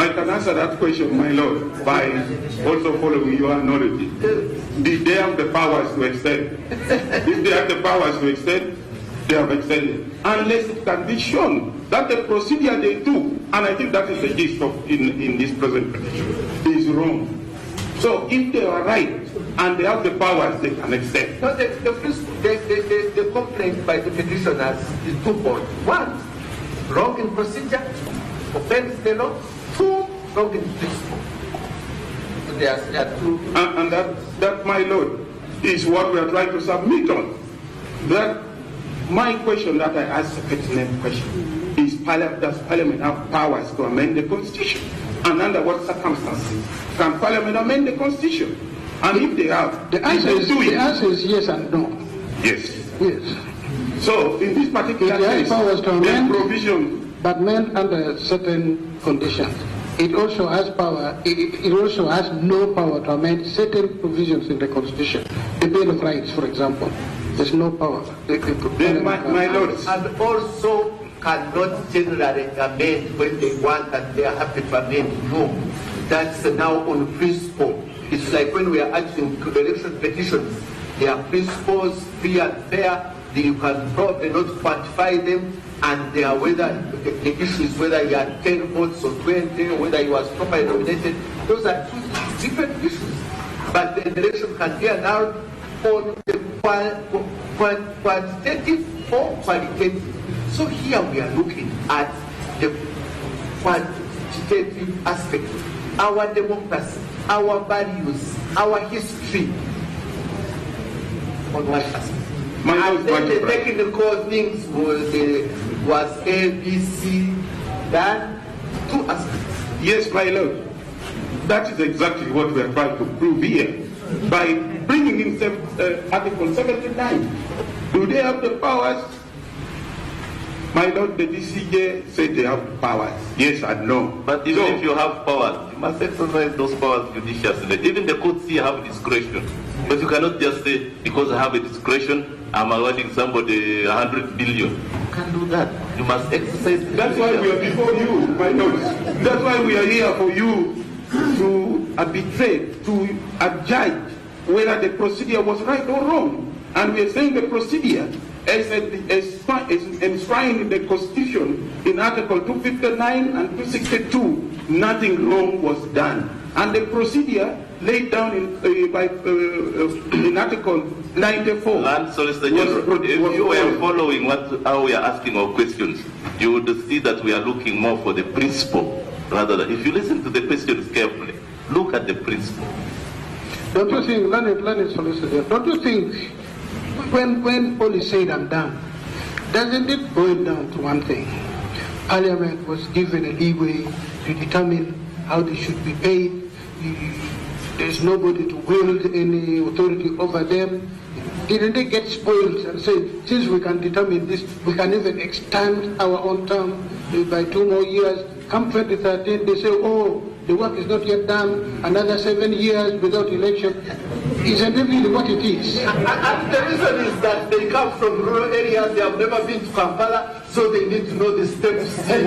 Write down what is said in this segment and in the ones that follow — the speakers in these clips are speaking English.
I can answer that question, my Lord, by also following your analogy. Did they have the powers to extend? If they have the powers to extend, they have extended. Unless it can be shown that the procedure they do, and I think that is the gist of in this present petition, is wrong. So if they are right and they have the powers, they can extend. No, the complaint by the petitioners is twofold. One, wrong in procedure, offends the law. Two, wrong in principle. So there are two. And that, my Lord, is what we are trying to submit on. That my question that I asked, a pertinent question, is does Parliament have powers to amend the Constitution? And under what circumstances can Parliament amend the Constitution? And if they have, the answer is yes and no. Yes. Yes. So in this particular case, powers to amend, provision, but meant under certain conditions. It also has power. It also has no power to amend certain provisions in the Constitution. The Bill of Rights, for example, there's no power. Then my Lord, and also cannot generally amend when they want and they are happy to amend. No, that's now on principle. It's like when we are acting to election petitions. There are principles, free and fair. You can probably not quantify them, and they are whether the issue is whether you are 10 votes or 20, or whether you are properly nominated. Those are two different issues. But the election can be allowed on the quantitative or qualitative. So here we are looking at the quantitative aspect, our democracy, our values, our history, on one aspect. And then the technical things was A, B, C, then two aspects. Yes, my Lord. That is exactly what we are trying to prove here. By bringing in Article 79, do they have the powers? My Lord, the DCJ said they have powers. Yes and no. But even if you have powers, you must exercise those powers judiciously. Even the courts here have discretion. But you cannot just say, because I have a discretion, I'm awarding somebody 100 billion. You can't do that. You must exercise. That's why we are before you, my Lord. That's why we are here for you to arbitrate, to judge whether the procedure was right or wrong. And we are saying the procedure is enshrined in the Constitution in Article 259 and 262. Nothing wrong was done. And the procedure laid down in Article 94. And Solicitor General, if you were following how we are asking our questions, you would see that we are looking more for the principle rather than. If you listen to the questions carefully, look at the principle. Don't you think, learned Solicitor, don't you think when all is said and done, doesn't it boil down to one thing? Parliament was given a leeway to determine how they should be paid. There's nobody to wield any authority over them. Didn't they get spoiled and say, since we can determine this, we can even extend our own term by 2 more years? Come 2013, they say, oh, the work is not yet done, another 7 years without election. Isn't it really what it is? And the reason is that they come from rural areas, they have never been to Kampala, so they need to know the steps. And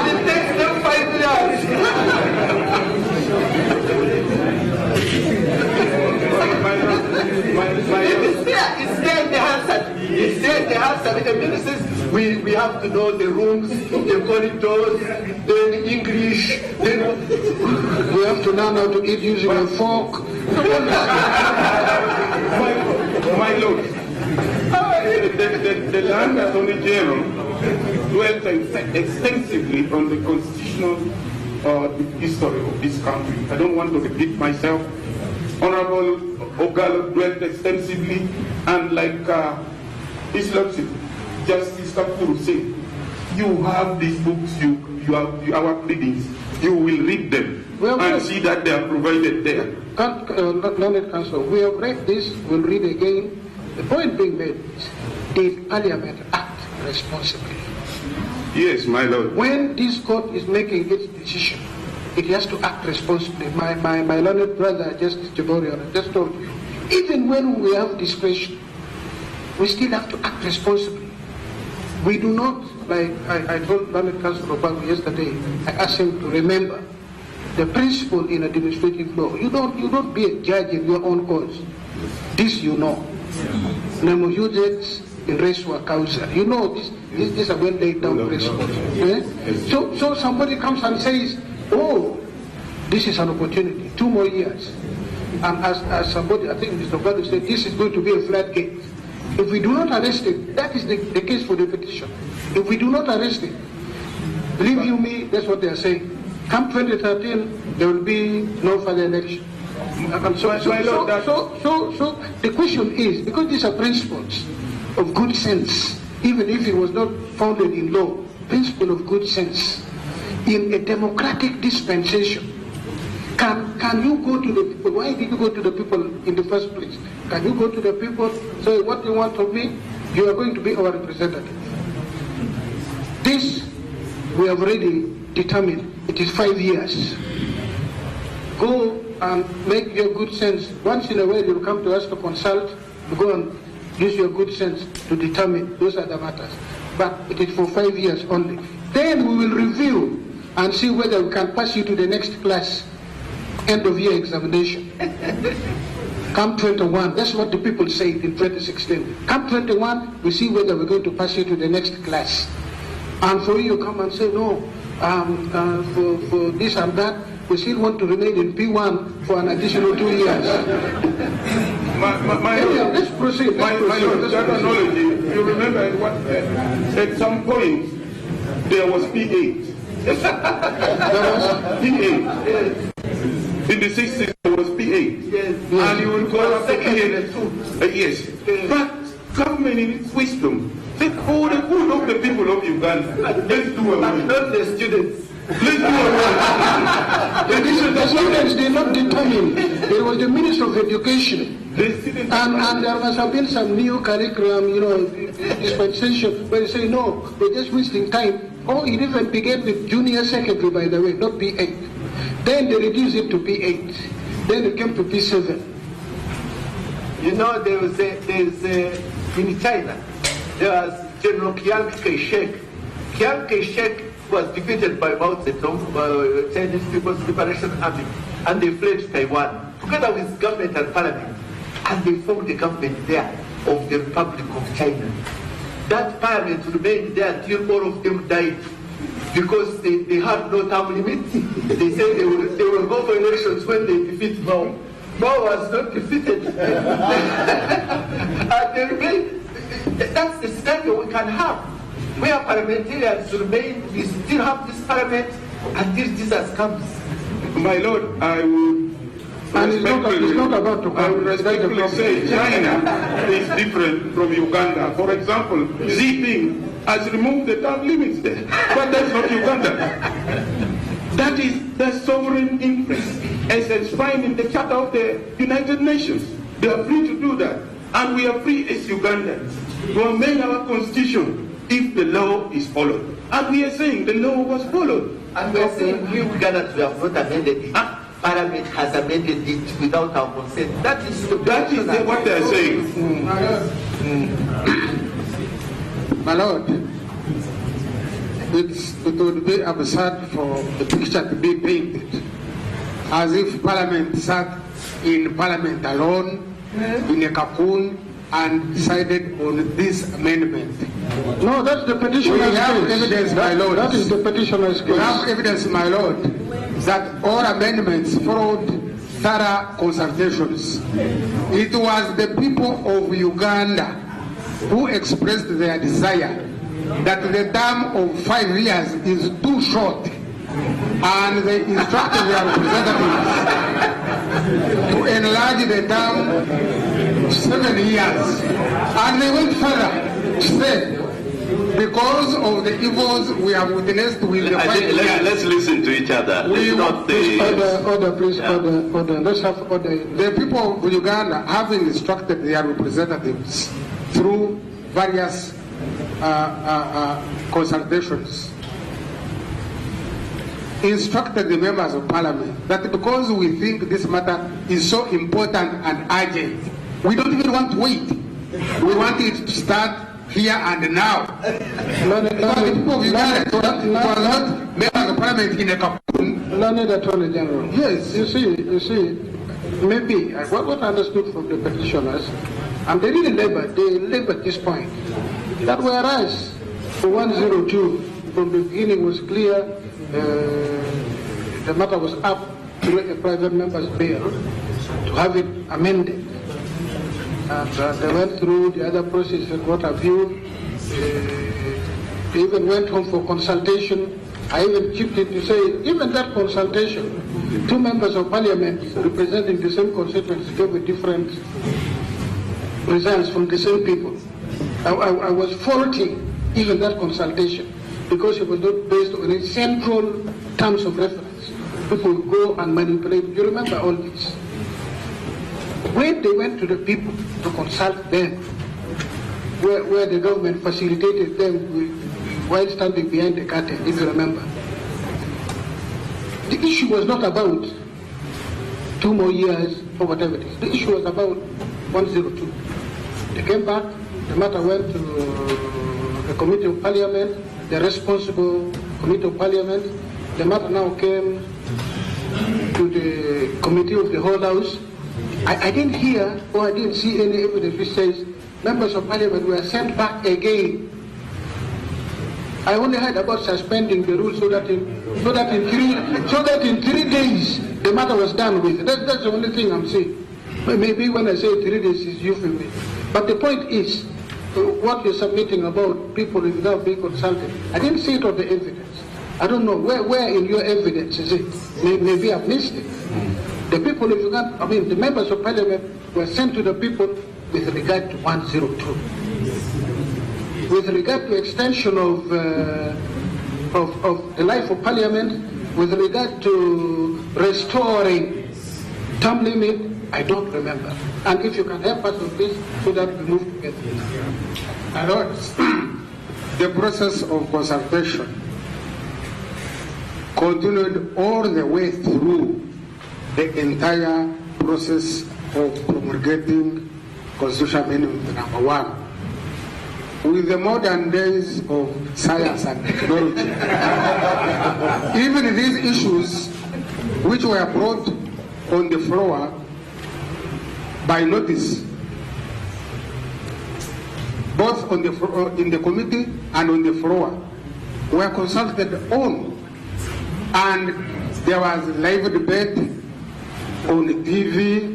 it takes them 5 years. It's there in the answer. It's there in the answer. The ministers, we have to know the rooms, the corridors, then English, then we have to learn how to eat using a fork. My Lord, the land attorney general dwelt extensively on the constitutional history of this country. I don't want to repeat myself. Honorable Ogalo dwelt extensively, and like His Lordship, Justice Kapuru said, you have these books, you have our pleadings, you will read them and see that they are provided there. Learned Counsel, we have read this, we'll read again. The point being made is, did Parliament act responsibly? Yes, my Lord. When this court is making its decision, it has to act responsibly. My learned brother, Justice Jaborian, just told you, even when we have discretion, we still have to act responsibly. We do not, like I told Learned Councillor Obago yesterday, I asked him to remember the principle in administrative law. You don't be a judge in your own cause. This you know. Nemo judex in res causa. You know this is a well laid down principle. So somebody comes and says, oh, this is an opportunity, 2 more years. And as somebody, I think Mr. Obago said, this is going to be a floodgate. If we do not arrest him, that is the case for the petition. If we do not arrest him, believe you me, that's what they are saying. Come 2013, there will be no further election. So the question is, because these are principles of good sense, even if it was not founded in law, principle of good sense, in a democratic dispensation, can you go to the people? Why did you go to the people in the first place? Can you go to the people, say what you want of me? You are going to be our representative. This, we have already determined, it is 5 years. Go and make your good sense. Once in a while you'll come to us to consult, to go and use your good sense to determine those are the matters. But it is for 5 years only. Then we will review and see whether we can pass you to the next class, end of year examination. Come 21, that's what the people said in 2016. Come 21, we see whether we're going to pass you to the next class. And for you come and say, no, for this and that, we still want to remain in P1 for an additional 2 years. Let's proceed. My terminology, you remember at some point there was P8. There was P8. In the 60s there was P8. Yes. And you will call up the P8. Yes. But government in its wisdom said, for the good of the people of Uganda, let's do away. But not the students. Let's do away. The students did not determine. It was the Minister of Education. And there must have been some new curriculum, dispensation, where they say, no, we're just wasting time. Oh, it even began with junior secondary, by the way, not P8. Then they reduced it to P8. Then it came to P7. You know, in China, there was General Chiang Kai-shek. Chiang Kai-shek was defeated by Mao Zedong, Chinese People's Liberation Army, and they fled to Taiwan, together with government and parliament, and they formed the government there of the Republic of China. That parliament remained there until all of them died, because they had no term limit. They said they will go for elections when they defeat Mao. Mao was not defeated. And they remained. That's the scenario we can have. Where parliamentarians remain, we still have this parliament until Jesus comes. My Lord, I would respectfully say China is different from Uganda. For example, Xi Jinping has removed the term limits there, but that's not Uganda. That is the sovereign interest as enshrined in the Charter of the United Nations. They are free to do that, and we are free as Ugandans to amend our constitution if the law is followed. And we are saying the law was followed. And we are saying we Ugandans we have not amended it. Parliament has amended it without our consent. That is what they are saying. My Lord, it would be absurd for the picture to be painted as if Parliament sat in Parliament alone, in a cocoon, and decided on this amendment. No, that's the petitioner's case. We have evidence, my Lord. That is the petitioner's case. We have evidence, my Lord, that all amendments followed thorough consultations. It was the people of Uganda who expressed their desire that the term of 5 years is too short, and they instructed their representatives to enlarge the term 7 years. And they went further to say, because of the evils we have witnessed with the 5 years. Let's listen to each other. Order, please, order. Let's have order. The people of Uganda, having instructed their representatives through various consultations, instructed the members of parliament that because we think this matter is so important and urgent, we don't even want to wait. We want it to start here and now. Because the people of Uganda thought it was not members of parliament in a cocoon. Learned Attorney General. Yes. You see, maybe what I understood from the petitioners, and they didn't labor this point, that whereas for 102 from the beginning was clear, the matter was up to a private member's bill to have it amended. And they went through the other process and what have you. They even went home for consultation. I even chipped in to say, even that consultation, two members of parliament representing the same constituency gave a different results from the same people. I was faulting even that consultation because it was not based on any central terms of reference. People go and manipulate. You remember all this. When they went to the people to consult them, where the government facilitated them while standing behind the curtain, if you remember, the issue was not about 2 more years or whatever it is. The issue was about 102. They came back, the matter went to the Committee of Parliament, the responsible Committee of Parliament. The matter now came to the Committee of the Whole House. I didn't hear or I didn't see any evidence which says members of Parliament were sent back again. I only heard about suspending the rule so that in 3 days the matter was done with. That's the only thing I'm saying. Maybe when I say 3 days is euphemism. But the point is, what you're submitting about people without being consulted, I didn't see it on the evidence. I don't know where in your evidence is it. Maybe I've missed it. The people of Uganda, the members of parliament were sent to the people with regard to 102. With regard to extension of the life of parliament, with regard to restoring term limit, I don't remember. And if you can help us with this so that we move together. My Lord, the process of consultation continued all the way through the entire process of promulgating Constitution Amendment number 1. With the modern days of science and technology, even these issues which were brought on the floor by notice, both on in the committee and on the floor, were consulted on, and there was live debate on TV,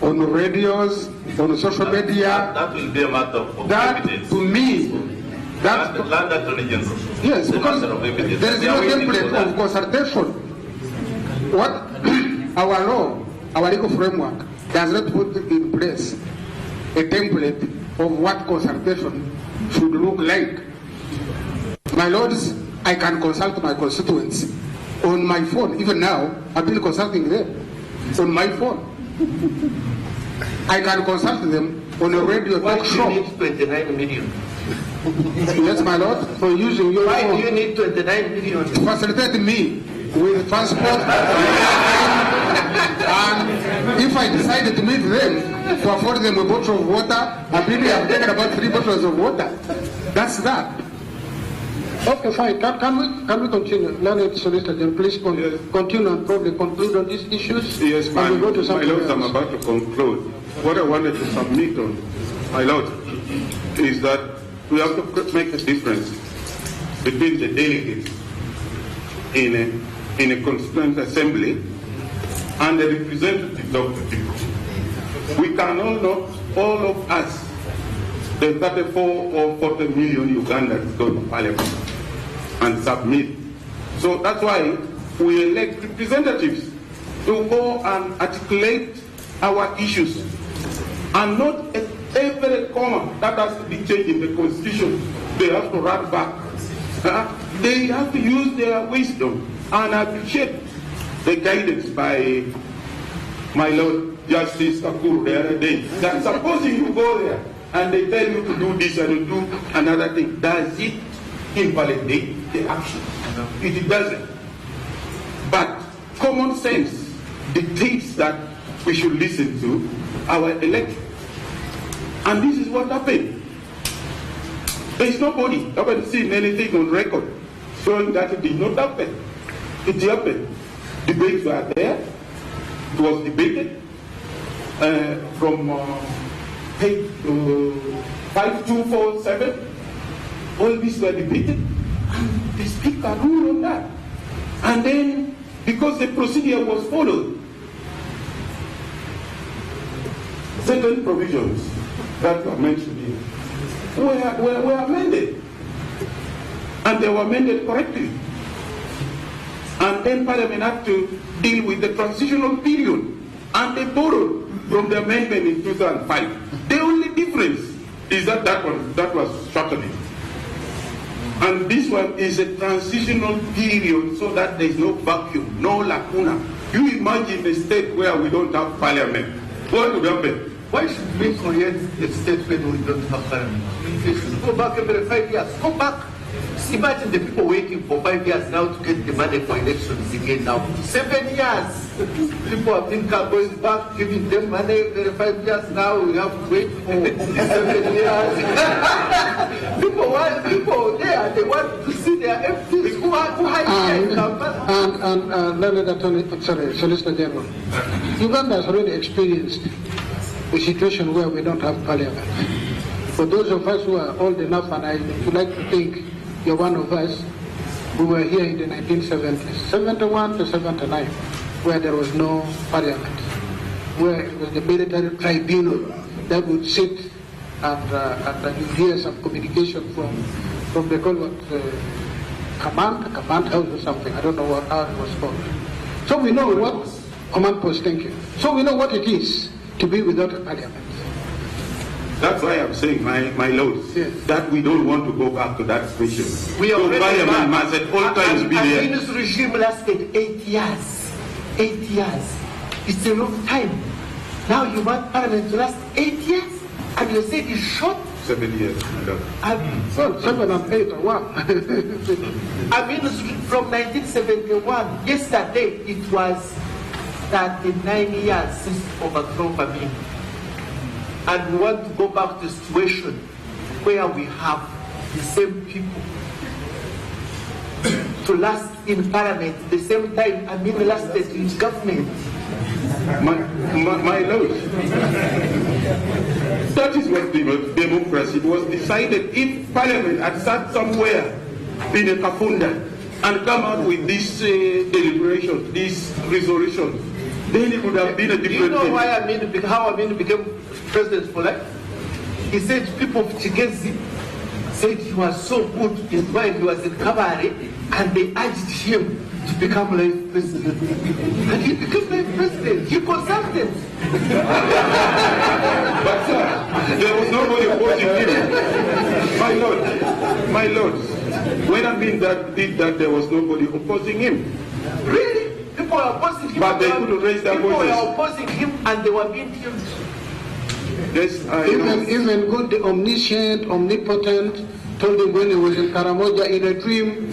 on radios, on social media. That will be a matter of that, evidence. to me, that yes, because there is no template of consultation. What our law, our legal framework, does not put in place a template of what consultation should look like. My lords, I can consult my constituents on my phone. Even now, I've been consulting them on my phone. I can consult them on a radio talk show. Why do you need 29 million? Yes, my lord, for using your Why phone. do you need 29 million? To facilitate me with transport. And if I decided to meet them, to afford them a bottle of water, I really have taken about 3 bottles of water. That's that. Okay, fine. Can we continue? Learned Solicitor General, please continue and probably conclude on these issues. Yes, and we'll go to my lord, else. I'm about to conclude. What I wanted to submit on, my lord, is that we have to make a difference between the delegates in a constituent assembly and the representatives of the people. We can all of us, the 34 or 40 million Ugandans go to parliament and submit. So that's why we elect representatives to go and articulate our issues, and not at every comma that has to be changed in the constitution they have to run back. They have to use their wisdom, and I appreciate the guidance by my Lord Justice Akuru the other day, that supposing you go there and they tell you to do this and to do another thing, does it invalidate the action? It doesn't. But common sense dictates that we should listen to our electorate. And this is what happened. There is nobody, haven't seen anything on record showing that it did not happen. It happened. Debates were there. It was debated from page 5247. All these were debated, and the speaker ruled on that. And then, because the procedure was followed, certain provisions that were mentioned here were amended. And they were amended correctly. And then Parliament had to deal with the transitional period. And they borrowed from the amendment in 2005. The only difference is that that was shortened. And this one is a transitional period so that there is no vacuum, no lacuna. You imagine a state where we don't have parliament. What would happen? Why should we create a state where we don't have parliament? We should go back every 5 years. Go back. Imagine the people waiting for 5 years now to get the money for elections again now. 7 years. People have been going back, giving them money every 5 years now. We have to wait for 7 years. people there, they want to see their MPs who hide Solicitor General, Uganda has already experienced a situation where we don't have parliament. For those of us who are old enough, and I would like to think you're one of us, who were here in the 1970s, 71 to 79, where there was no parliament, where it was the military tribunal that would sit and you hear some communication from the command house or something. I don't know how it was called. So we know what command post. Thank you. So we know what it is to be without a parliament. That's why I'm saying, my lords, yes, that we don't want to go back to that situation. We are parliament must at all times be there. This regime lasted 8 years. 8 years. It's a long time. Now you want parliament to last 8 years? And you say it's short? 7 years. So 7 and 8 are one. I mean, from 1971, yesterday it was 39 years since overthrow Mbale. And we want to go back to a situation where we have the same people to last in parliament the same time Mbale lasted in government. My lord, that is what democracy was decided. If parliament had sat somewhere in a kafunda and come out with this deliberation, this resolution, then it would have been a different thing. You know why how Mbale became president for life? He said people of Chigezi said he was so good in why he was in cavalry, and they urged him to become life president. And he became life president. He consulted. But sir, there was nobody opposing him. My lord, when I mean that did that, there was nobody opposing him. Really? People were opposing him. But they couldn't raise their voices. People were opposing him and they were being killed. Yes, even God, the omniscient, omnipotent, told him when he was in Karamoja in a dream,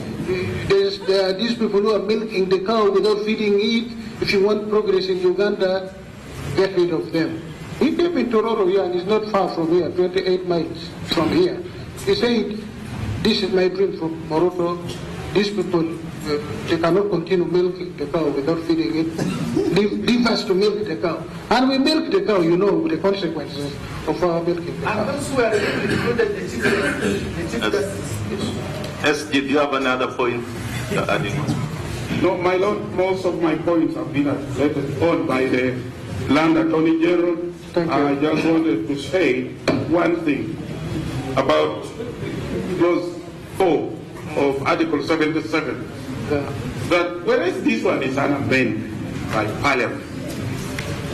there are these people who are milking the cow without feeding it. If you want progress in Uganda, get rid of them. He came in Tororo here, and it's not far from here, 28 miles from here. He said, this is my dream from Moroto. These people, they cannot continue milking the cow without feeding it. Leave us to milk the cow. And we milk the cow, you know, the consequences of our milking the cow. And those who are included the chief justice. SG, do you have another point adding? No, my lord, most of my points have been addressed on by the Land Attorney General. I just wanted to say one thing about clause 4 of Article 77. That whereas this one is an amendment by Parliament,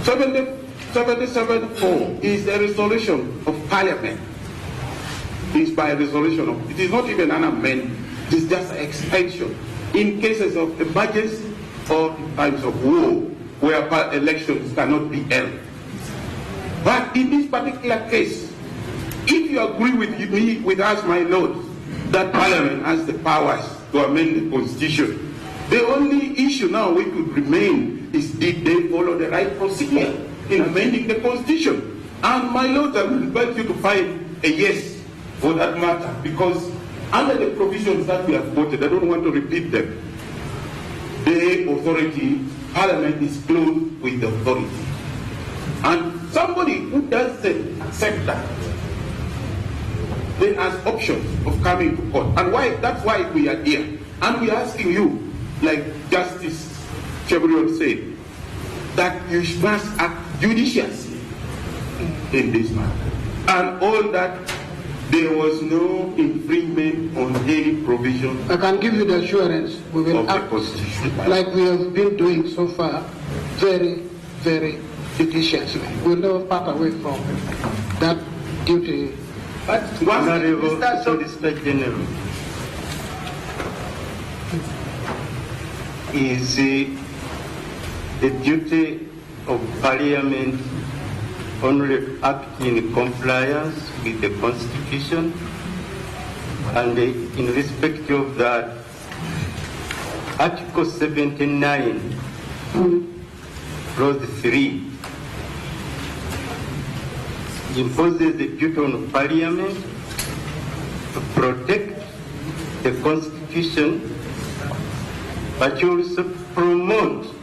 77.4 is a resolution of Parliament. It's by resolution of, it is not even an amendment, it is just an extension in cases of emergency or in times of war where elections cannot be held. But in this particular case, if you agree with me, with us, my lord, that Parliament has the powers to amend the Constitution, the only issue now we could remain is did they follow the right procedure in amending the Constitution? And my Lord, I will invite you to find a yes for that matter, because under the provisions that we have quoted, I don't want to repeat them, the authority, Parliament is clothed with the authority. And somebody who doesn't accept that, then has options of coming to court. And why? That's why we are here. And we are asking you, like Justice Chevron said, that you must act judiciously in this matter. And all that, there was no infringement on any provision. I can give you the assurance we will act like we have been doing so far, very, very judiciously. We'll never part away from that duty. But Honorable Solicitor General, is the duty of Parliament only act in compliance with the Constitution? And in respect of that, Article 79, Clause 3, imposes the duty on Parliament to protect the Constitution, but also promote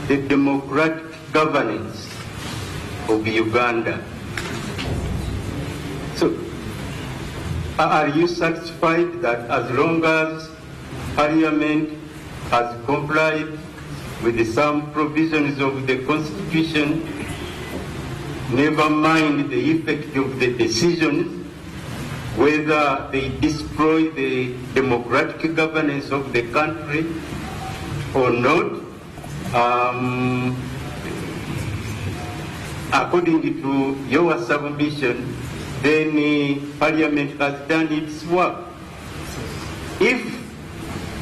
the democratic governance of Uganda. So, are you satisfied that as long as Parliament has complied with some provisions of the Constitution, never mind the effect of the decisions, whether they destroy the democratic governance of the country or not, according to your submission, then Parliament has done its work. If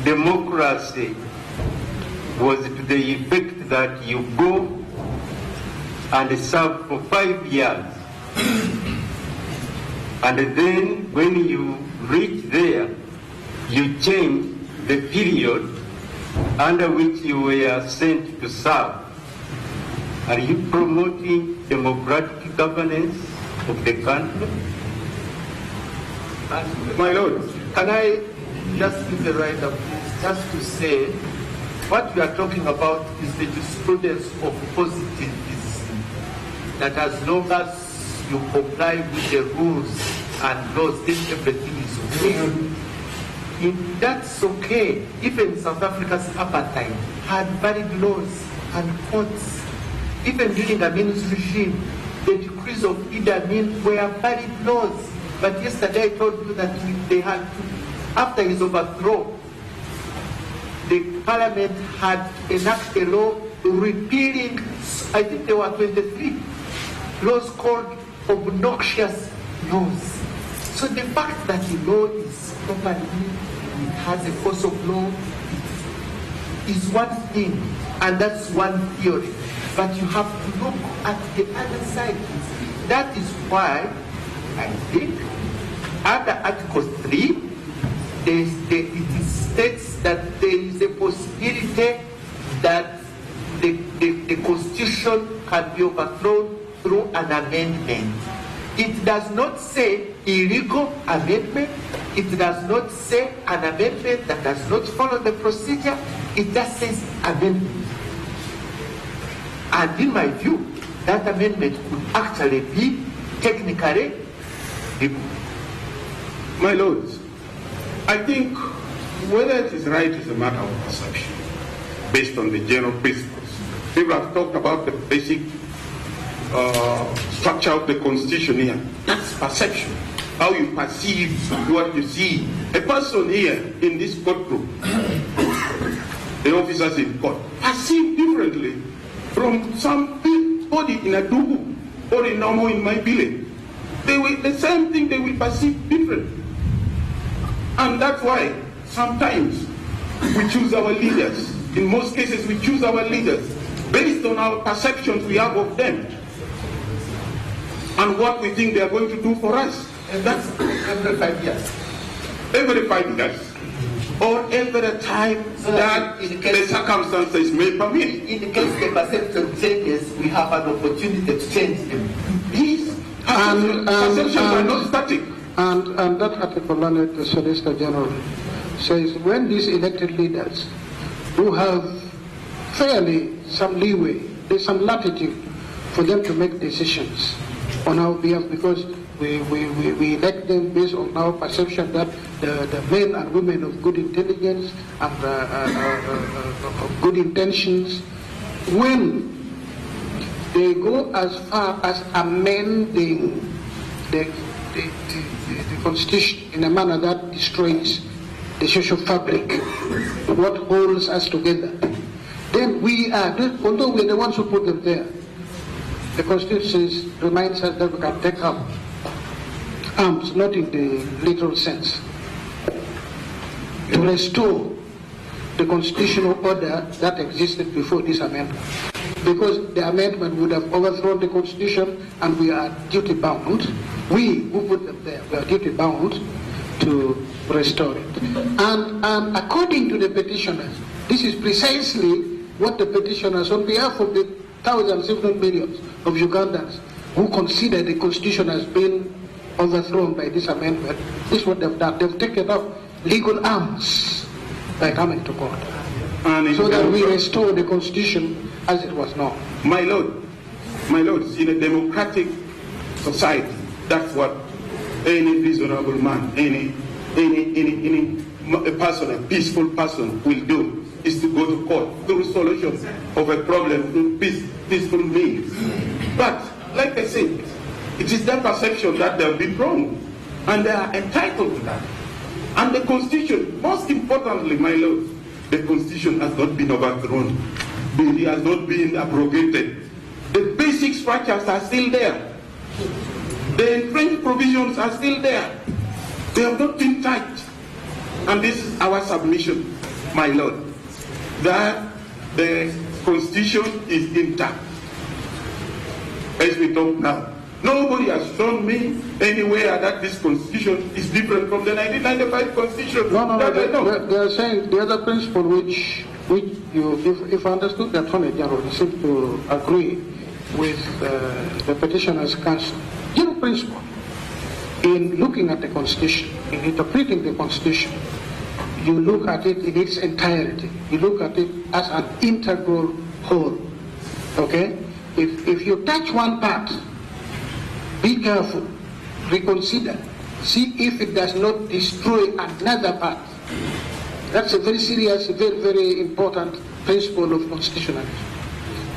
democracy was to the effect that you go and serve for 5 years, and then when you reach there, you change the period under which you were sent to serve, are you promoting democratic governance of the country? My Lord, can I just give the right of just to say what we are talking about is the jurisprudence of positivism, that as long as you comply with the rules and laws, then everything is okay. That's okay. Even South Africa's apartheid had valid laws and courts. Even during Amin's regime, the decrees of Idi Amin were valid laws. But yesterday I told you that they had to, after his overthrow, the parliament had enacted a law repealing, I think there were 23 laws called obnoxious laws. So the fact that the law is properly, it has a force of law, is one thing, and that's one theory. But you have to look at the other side. That is why I think under Article 3, it states that there is a possibility that the Constitution can be overthrown through an amendment. It does not say illegal amendment. It does not say an amendment that does not follow the procedure. It just says amendment. And in my view, that amendment could actually be technically legal. My lords, I think whether it is right is a matter of perception, based on the general principles. People have talked about the basic structure of the Constitution here. That's perception, how you perceive what you see. A person here in this courtroom, the officers in court, perceive differently from somebody in a Dugu or in Namo in Mbale. They will, the same thing they will perceive differently. And that's why sometimes we choose our leaders. In most cases, we choose our leaders based on our perceptions we have of them and what we think they are going to do for us. And that's every 5 years. Every 5 years. or every time that the circumstances may permit. In case the perception changes, we have an opportunity to change them. These perceptions are not static. And that article, the Solicitor General, says when these elected leaders do have fairly some leeway, there's some latitude for them to make decisions on our behalf, because we elect them based on our perception that the men and women of good intelligence and of good intentions, when they go as far as amending the Constitution in a manner that destroys the social fabric, what holds us together, then we are, although we're the ones who put them there, the Constitution reminds us that we can take up arms, not in the literal sense, to restore the constitutional order that existed before this amendment. Because the amendment would have overthrown the Constitution, and we are duty-bound. We who put them there, we are duty-bound to restore it. And according to the petitioners, this is precisely what the petitioners, on behalf of the thousands, if not millions, of Ugandans who consider the Constitution has been overthrown by this amendment, this is what they've done. They've taken up legal arms by coming to court, so that we restore the Constitution as it was known. My lords, in a democratic society, that's what any reasonable man, any person, a peaceful person will do, is to go to court, the resolution of a problem through peaceful means. But, like I said, it is their perception that they have been wrong, and they are entitled to that. And the Constitution, most importantly, my lords, the Constitution has not been overthrown. It has not been abrogated. The basic structures are still there. The entrenched provisions are still there. They have not been touched. And this is our submission, my lord, that the Constitution is intact. As we talk now, nobody has shown me anywhere that this Constitution is different from the 1995 Constitution. No. They are saying the other principle which you, if I understood the Attorney General, you seem to agree with the petitioner's counsel. General principle in looking at the Constitution, in interpreting the Constitution, you look at it in its entirety. You look at it as an integral whole. Okay? If you touch one part, be careful, reconsider, see if it does not destroy another part. That's a very serious, very, very important principle of constitutionalism.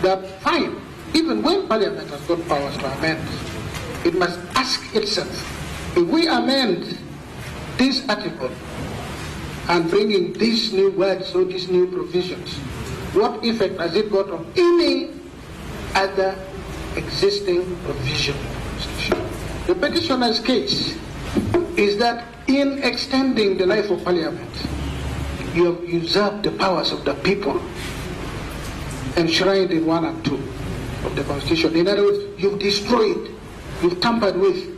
That fine, even when Parliament has got powers to amend, it must ask itself, if we amend this article and bring in these new words or these new provisions, what effect has it got on any other existing provision? The petitioner's case is that in extending the life of Parliament, you have usurped the powers of the people enshrined in 1 and 2 of the Constitution. In other words, you've destroyed, you've tampered with,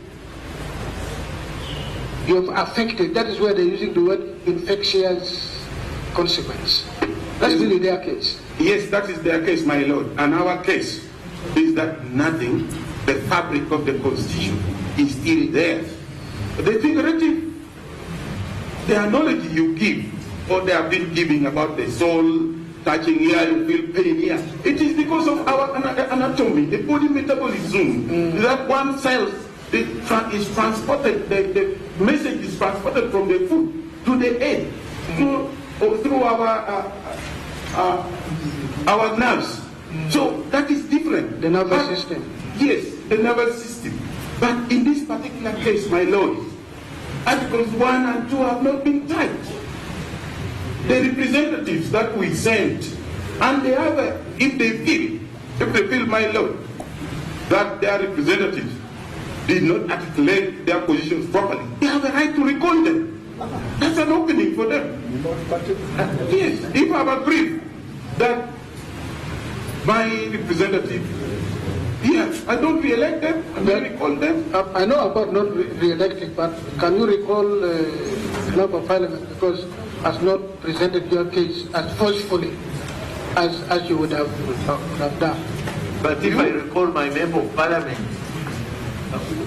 you've affected. That is where they're using the word infectious consequence. That's really their case. Yes, that is their case, my lord. And our case is that nothing, the fabric of the Constitution is still there. The figurative, the analogy you give, or they have been giving about the soul touching here, you feel pain here, it is because of our anatomy, the body metabolism, that one cell is transported, the message is transported from the foot to the head, through our nerves. So that is different. The nervous system. Yes, the nervous system. But in this particular case, my lord, Articles 1 and 2 have not been touched. The representatives that we sent, and they have if they feel, my lord, that their representatives did not articulate their positions properly, they have a right to recall them. That's an opening for them. Yes, if I've agreed that my representative, yes, I don't re-elect them, and I recall them. I know about not re-electing, but can you recall the member of Parliament? Because has not presented your case as forcefully as you would have done. But if I recall my member of parliament,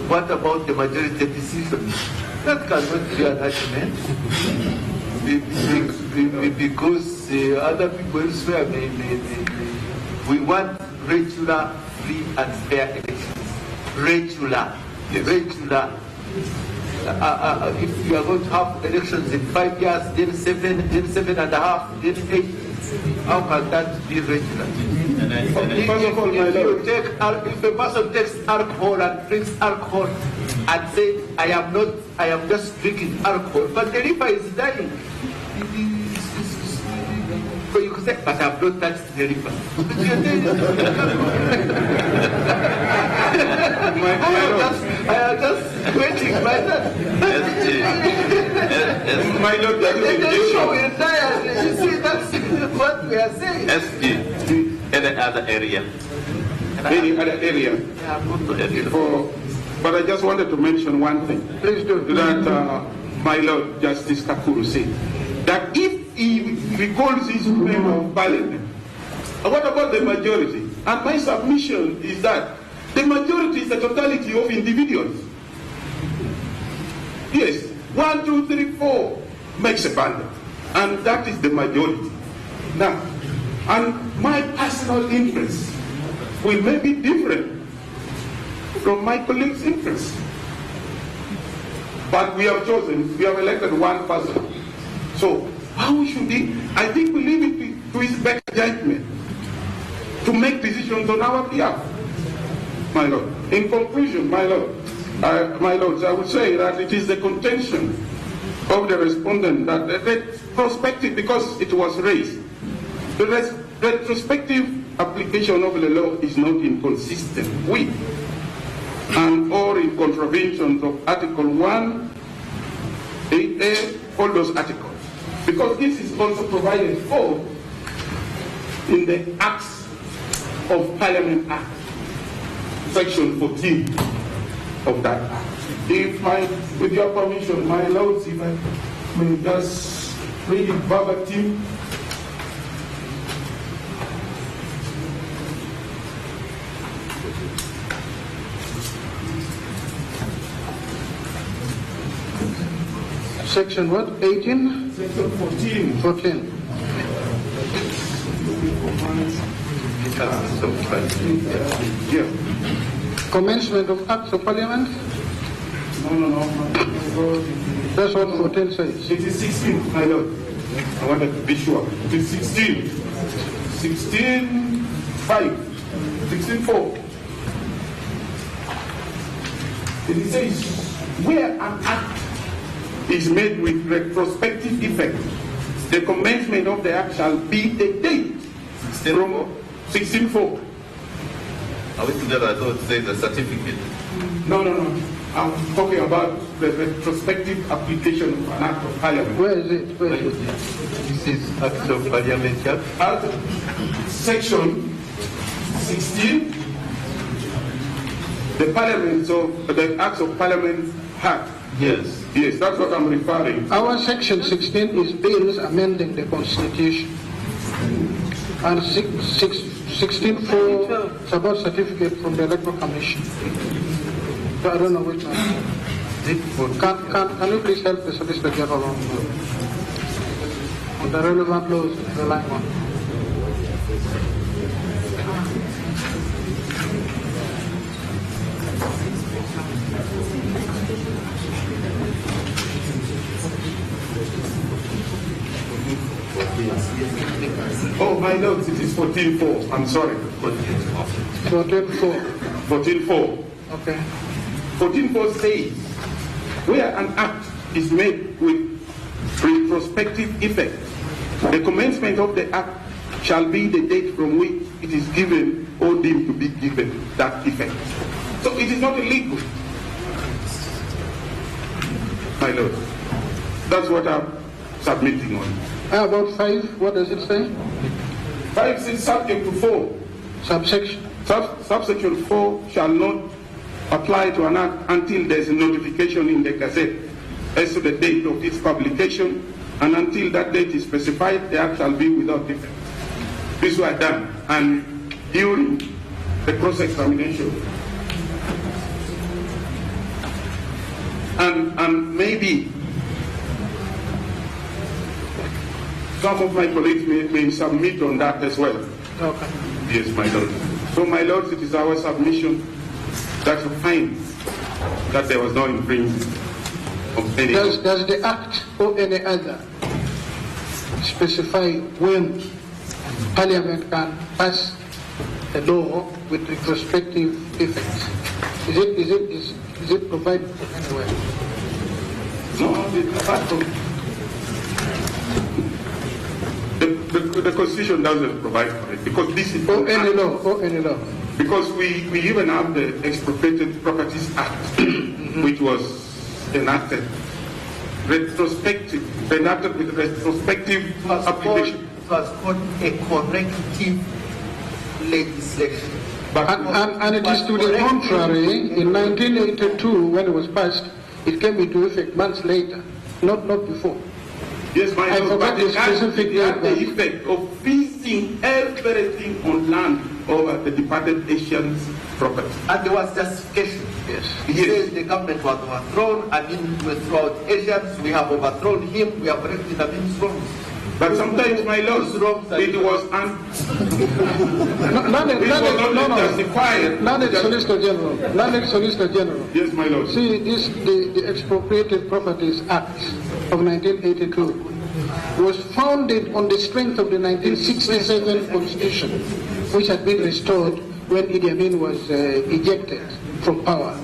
what about the majority decision? That cannot be an argument. Because other people elsewhere, we want regular, free and fair elections. Regular. If you are going to have elections in 5 years, then 7.5, then 8, how can that be regular? If a person takes alcohol and drinks alcohol and says, I am just drinking alcohol, but the river is dying. So you can say, but I have not touched the river. I am just waiting by that. My Lord, that is you see, that's what we are saying. Any other area? Any other area? But I just wanted to mention one thing. Please do. That my Lord Justice Kakuru said, that if he recalls his member of parliament, what about the majority? And my submission is that the majority is the totality of individuals. Yes, 1, 2, 3, 4 makes a bundle, and that is the majority. Now, and my personal interest will maybe be different from my colleagues' interests. But we have elected one person. So how should he? I think we leave it to his better judgment to make decisions on our behalf. My Lord. In conclusion, my Lords, I would say that it is the contention of the respondent that the retrospective, because it was raised, the retrospective application of the law is not inconsistent with and or in contravention of Article 1, 8A, all those articles. Because this is also provided for in the Acts of Parliament Act, Section 14 of that Act. With your permission, my Lords, if I may just read it verbatim. Section what? 18? Section 14. 14. Yeah. Commencement of Acts of Parliament? No. That's what 14 says. It is 16, my Lord. I wanted to be sure. It is 16. 16.5. 16.4. It says, where an act is made with retrospective effect, the commencement of the act shall be the date from 16.4. Are we together? I thought it says a certificate. No. I'm talking about the retrospective application of an act of parliament. Where is it? This is Act of Parliament. Section 16, the Acts of Parliament Act. Yes. Yes, that's what I'm referring to. Our section 16 is bills amending the Constitution. And 16.4 is about certificate from the Electoral Commission. So I don't know which one. Can you please help the Solicitor General on the relevant laws in the line one? Oh, my notes, it is 14.4. I'm sorry. 14.4. 14.4. Okay. 14.4 says, where an act is made with retrospective effect, the commencement of the act shall be the date from which it is given or deemed to be given that effect. So it is not illegal, my Lord. That's what I'm submitting on. How about 5? What does it say? 5 says subject to 4. Subsection. Subsection 4 shall not apply to an act until there is a notification in the Gazette as to the date of its publication and until that date is specified, the act shall be without effect. These were done, and during the cross-examination, and maybe some of my colleagues may submit on that as well. Okay. Yes, my lord. So, my lords, it is our submission that you find that there was no infringement of any. Does the Act or any other specify when Parliament can pass a law with retrospective effect? Is it provided anywhere? No, apart from the Constitution doesn't provide for it, because this is or any law. Because we even have the Expropriated Properties Act, which was enacted with retrospective application. It was called a corrective legislation. And it is to the contrary. In 1982, when it was passed, it came into effect months later, not before. Yes, my lord, but it had the effect of freezing everything on land over the departed Asians' property. And there was justification. Yes. He says the government was overthrown, and throughout Asians, we have overthrown him, we have corrected the means wrongs. But sometimes, my lord, it was justified. Learned Solicitor General. Yes, my lord. See, the Expropriated Properties Act of 1982 was founded on the strength of the 1967 Constitution, which had been restored when Idi Amin was ejected from power.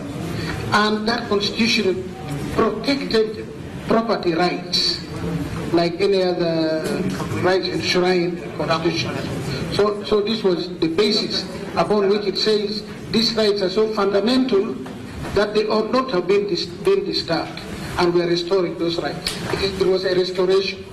And that Constitution protected property rights like any other rights enshrined in the Constitution. So this was the basis upon which it says these rights are so fundamental that they ought not have been disturbed, and we are restoring those rights. It was a restoration,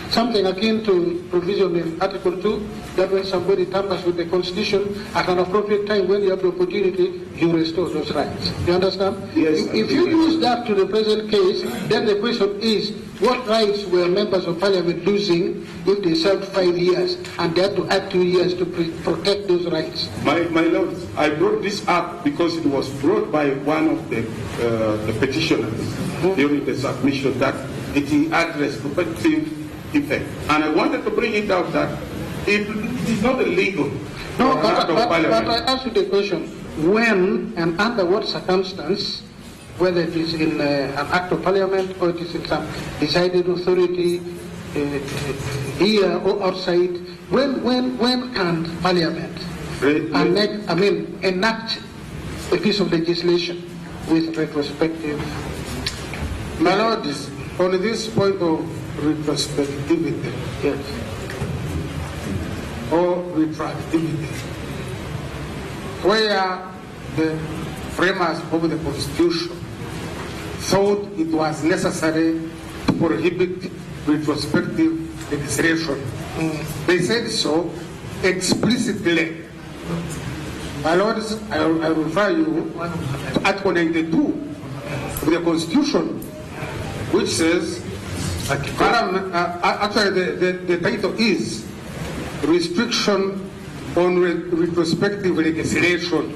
something akin to provision in Article 2, that when somebody tampers with the Constitution, at an appropriate time, when you have the opportunity, you restore those rights. You understand? Yes. If you use that to the present case, then the question is, what rights were members of Parliament losing if they served 5 years and they had to add 2 years to protect those rights? My lords, I brought this up because it was brought by one of the petitioners during the submission that it had retrospective effect. And I wanted to bring it out that it is not illegal. No, but I ask you the question, when and under what circumstance, whether it is in an act of Parliament or it is in some decided authority here or outside, when can Parliament enact a piece of legislation with retrospective? My lord, on this point of retrospectivity, yes, or retroactivity, where the framers of the Constitution thought it was necessary to prohibit retrospective legislation. They said so explicitly. My lords, I refer you to Article 92 of the Constitution, which says, actually the title is Restriction on Retrospective Legislation,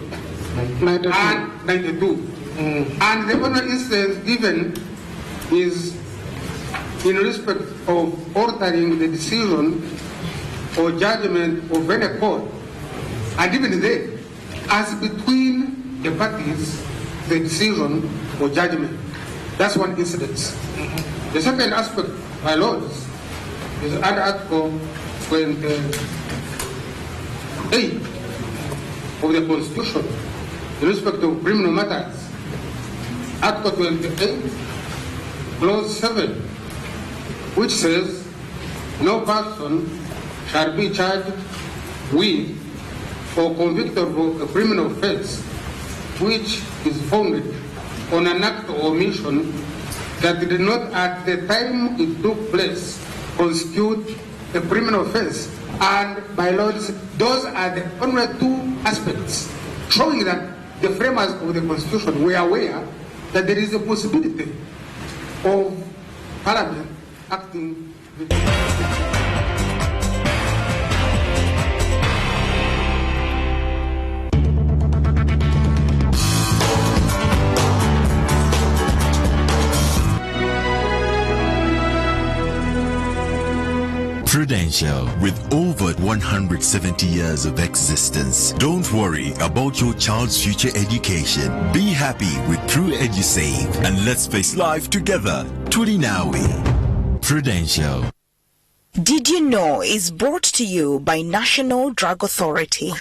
and 92. And the only instance given is in respect of altering the decision or judgment of any court, and even then, as between the parties, the decision or judgment. That's one incidence. The second aspect, my lords, is under Article 28 of the Constitution in respect of criminal matters. Article 28, Clause 7, which says, no person shall be charged with or convicted of a criminal offense which is founded on an act or omission that did not at the time it took place constitute a criminal offense. And my lords, those are the only two aspects showing that the framers of the Constitution were aware that there is a possibility of Parliament acting Prudential, with over 170 years of existence. Don't worry about your child's future education. Be happy with True EduSave and let's face life together. Tulinawi. Prudential. Did you know is brought to you by National Drug Authority.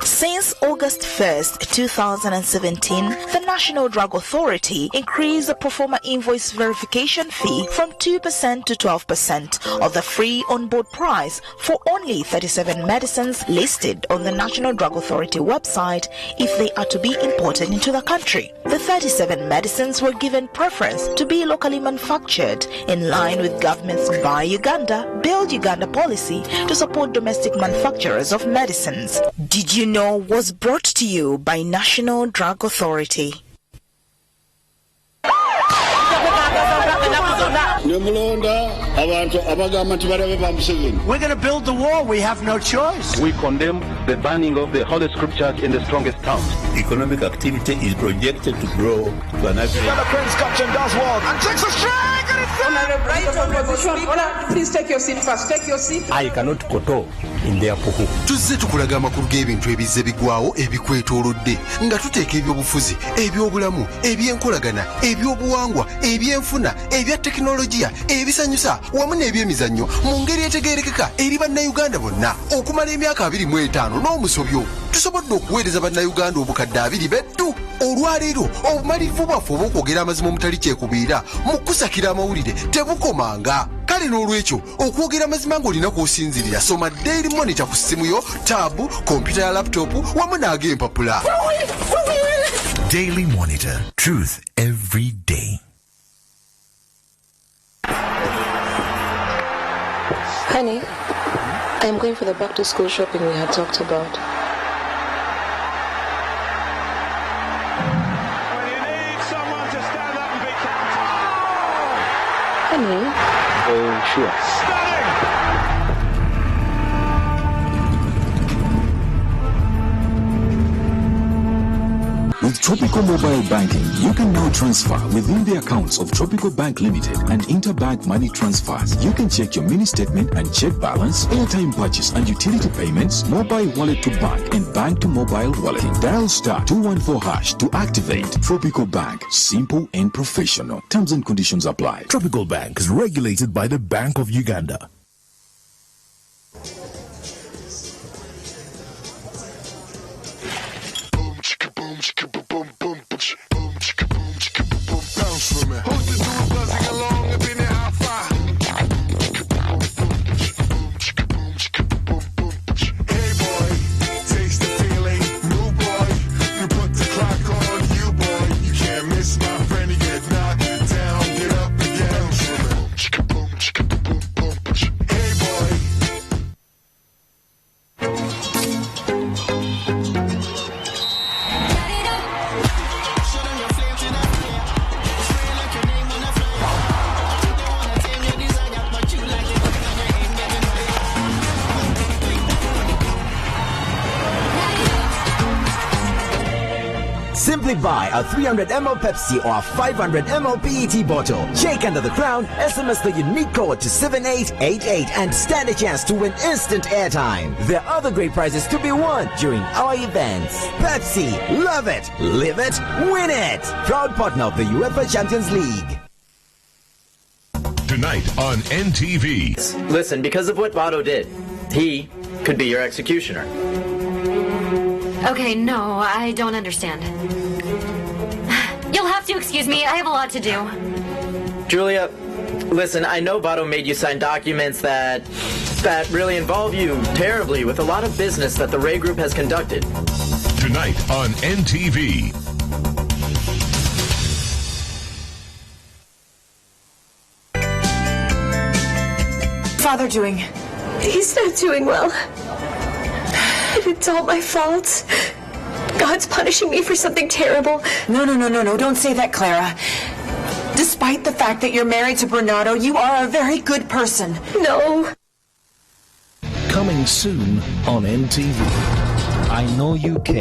Since August 1st, 2017, the National Drug Authority increased the pro forma invoice verification fee from 2% to 12% of the free on-board price for only 37 medicines listed on the National Drug Authority website if they are to be imported into the country. The 37 medicines were given preference to be locally manufactured in line with government's Buy Uganda, Build Uganda policy to support domestic manufacturers of medicines. Did you know was brought to you by National Drug Authority. We're going to build the wall. We have no choice. We condemn the banning of the Holy Scriptures in the strongest towns. Economic activity is projected to grow to an average. The Prince captain does walk and takes a strike. Please take your seat first. Take your seat. I cannot koto in their puhu. Tuzze tukulaga amakulu g'ebintu ebizze bigwawo ebikwetoolodde nga tuteeka eby'obufuzi, eby'obulamu, eby'enkolagana, eby'obuwangwa, eby'enfuna, ebya tekinologiya, ebisanyusa wamu n'ebyemizannyo mu ngeri etegeerekeka eri bannayuganda bonna okumala emyaka 25 n'omusobyo. Tusobodde okuweereza bannayuganda obukadde 2 beddu. Olwaleero obumalivu bwaffe obw'okwogera amazima omutali kyekubiira mu kusakira amawulire tebukomanga. Kale n'olwekyo okwogera amazima ng'olina kw'osinzirira soma Daily Monitor ku ssimu yo, taabu, kompyuta ya laptoopu wamu n'ag'empapula. Daily Monitor. Truth every day. Honey, I'm going for the back to school shopping we had talked about. Honey? Oh, sure. With Tropical Mobile Banking, you can now transfer within the accounts of Tropical Bank Limited and interbank money transfers. You can check your mini statement and check balance, airtime purchase and utility payments, mobile wallet to bank and bank to mobile wallet. Dial *214# to activate. Tropical Bank, simple and professional. Terms and conditions apply. Tropical Bank is regulated by the Bank of Uganda. Simply buy a 300 ml Pepsi or a 500 ml PET bottle. Shake under the crown, SMS the unique code to 7888 and stand a chance to win instant airtime. There are other great prizes to be won during our events. Pepsi, love it, live it, win it. Proud partner of the UEFA Champions League. Tonight on NTV. Listen, because of what Votto did, he could be your executioner. Okay, no, I don't understand. You'll have to excuse me, I have a lot to do. Julia, listen, I know Votto made you sign documents that really involve you terribly with a lot of business that the Ray Group has conducted. Tonight on NTV. Father doing? He's not doing well. It's all my fault. God's punishing me for something terrible. No, don't say that, Clara. Despite the fact that you're married to Bernardo, you are a very good person. No. Coming soon on NTV. I know you can.